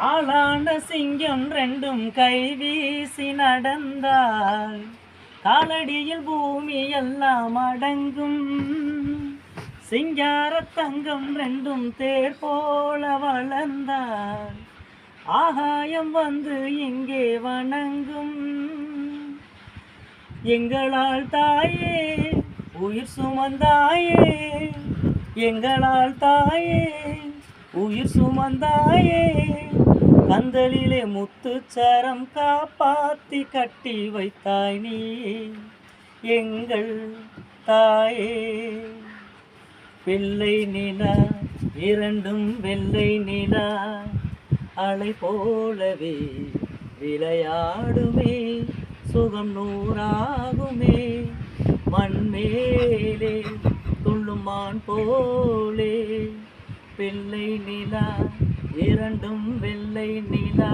ஆளான சிங்கம் ரெண்டும் கை வீசி நடந்தால் காலடியில் பூமி எல்லாம் அடங்கும். சிங்கார தங்கம் ரெண்டும் தேர் போல வளர்ந்தால் ஆகாயம் வந்து இங்கே வணங்கும். எங்களால் தாயே உயிர் சுமந்தாயே, எங்களால் தாயே உயிர் சுமந்தாயே, கந்தலிலே முத்துச்சரம் காப்பாத்தி கட்டி வைத்தாய் நீ எங்கள் தாயே. வெள்ளை நிலா இரண்டும் வெள்ளை நிலா அலை போலவே விளையாடுமே, சுகம் நூறாகுமே, மண்மேலே துள்ளும் மான் போலே. வெள்ளை நிலா இரண்டும் வெள்ளை நிலா.